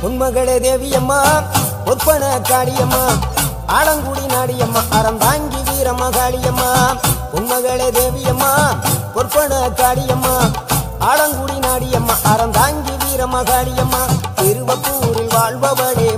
உன்மகளே தேவியம்மா பொற்பன காளியம்மா ஆலங்குடி நாடியம்மா அறந்தாங்கி வீரம்மா காளியம்மா உன்மகளே தேவியம்மா பொற்பன காளியம்மா ஆலங்குடி நாடியம்மா அறந்தாங்கி வீரம்மா காளியம்மா திருவப்பூரில் வாழ்பவளே